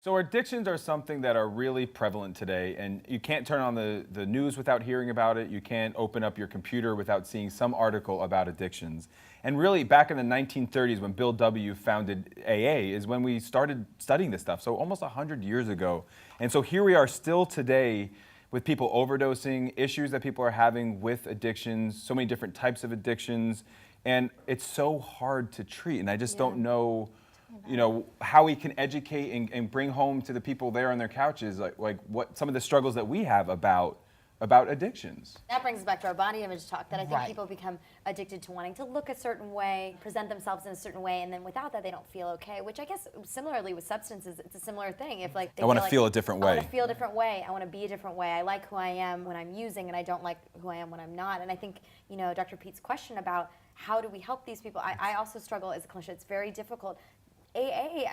So addictions are something that are really prevalent today, and you can't turn on the news without hearing about it. You can't open up your computer without seeing some article about addictions. And really, back in the 1930s, when Bill W. founded AA, is when we started studying this stuff, so almost 100 years ago. And so here we are still today with people overdosing, issues that people are having with addictions, so many different types of addictions, and it's so hard to treat. And I just don't know, how we can educate and bring home to the people there on their couches, like what some of the struggles that we have about addictions. That brings us back to our body image talk, that I think Right. people become addicted to wanting to look a certain way, present themselves in a certain way, and then without that they don't feel okay, which I guess similarly with substances, it's a similar thing. If like they I want to like, feel a different I way. want to feel a different way. I want to be a different way. I like who I am when I'm using, and I don't like who I am when I'm not. And I think, Dr. Pete's question about how do we help these people, I also struggle as a clinician. It's very difficult. AA,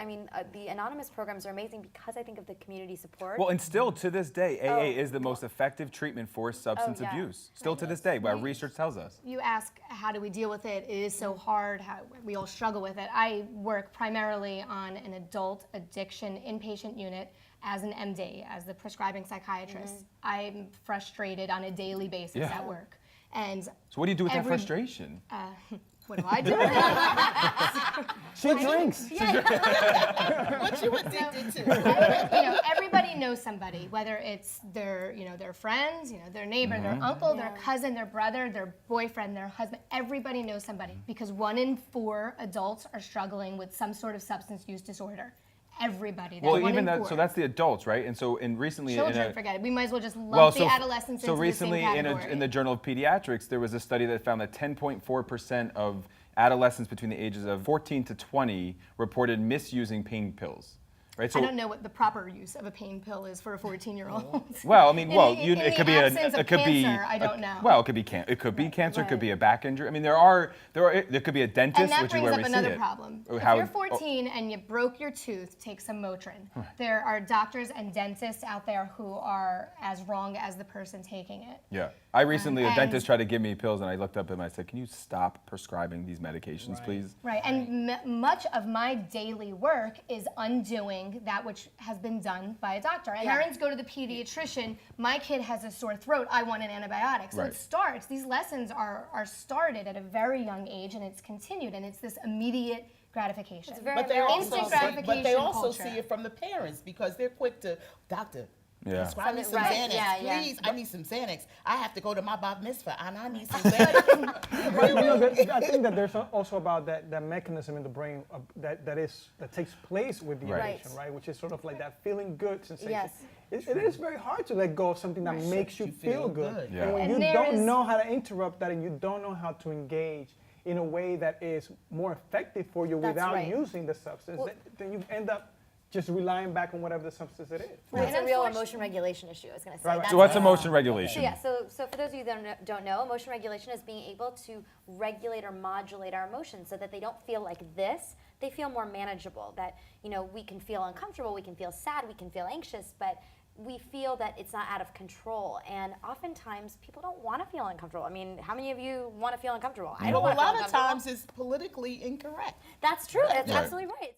the anonymous programs are amazing because I think of the community support. Well, and still to this day, AA is the most effective treatment for substance yeah. abuse. Still to this day, what research tells us. You ask, how do we deal with it? It is so hard. How we all struggle with it. I work primarily on an adult addiction inpatient unit as an MD, as the prescribing psychiatrist. I'm frustrated on a daily basis Yeah. at work. And So what do you do with that frustration? what do I do? She drinks. What you addicted to? Everybody knows somebody, whether it's their friends, their neighbor, their uncle, their cousin, their brother, their boyfriend, their husband. Everybody knows somebody because 1 in 4 adults are struggling with some sort of substance use disorder. Everybody. Well, one even in that. 4. So that's the adults, right? And so, recently, Children, forget it. We might as well just lump well, the adolescents so into recently, the same category. in the Journal of Pediatrics, there was a study that found that 10.4% of adolescents between the ages of 14 to 20 reported misusing pain pills. Right? So, I don't know what the proper use of a pain pill is for a 14-year-old. well, I mean, it could be it could be I don't know. Well, it could be cancer. It could be a back injury. I mean, there could be a dentist, And that which is brings where up we see another it. problem. If How- you're 14 and you broke your tooth, take some Motrin. There are doctors and dentists out there who are as wrong as the person taking it. Yeah. I recently, a and- dentist tried to give me pills, and I looked up at him and I said, can you stop prescribing these medications, please? Right, and much of my daily work is undoing that which has been done by a doctor. And errands go to the pediatrician, my kid has a sore throat, I want an antibiotic. So Right. it starts, these lessons are started at a very young age and it's continued and it's this immediate gratification. It's very But they American also, Instant see, but they also culture. see it from the parents because they're quick to, doctor, Yeah. prescribe me some Right, Xanax, yeah. please. I need some Xanax. I have to go to my bar mitzvah and I need some Xanax. I think that there's also about that mechanism in the brain that takes place with the Right. addiction, right? Which is sort of like that feeling good sensation. Yes. It is very hard to let go of something that makes you feel good. Yeah. And when And you there don't is- know how to interrupt that and you don't know how to engage in a way that is more effective for you That's without right. using the substance, then you end up just relying back on whatever the substance it is. It's a real Unfortunately- emotion regulation issue, I was going to say. Right. That's So what's it. emotion regulation? So for those of you that don't know, emotion regulation is being able to regulate or modulate our emotions so that they don't feel like this, they feel more manageable. That, we can feel uncomfortable, we can feel sad, we can feel anxious, but we feel that it's not out of control. And oftentimes people don't want to feel uncomfortable. I mean, how many of you want to feel uncomfortable? I don't Well, want a to feel lot of uncomfortable. times it's politically incorrect. That's true. That's Right. absolutely right.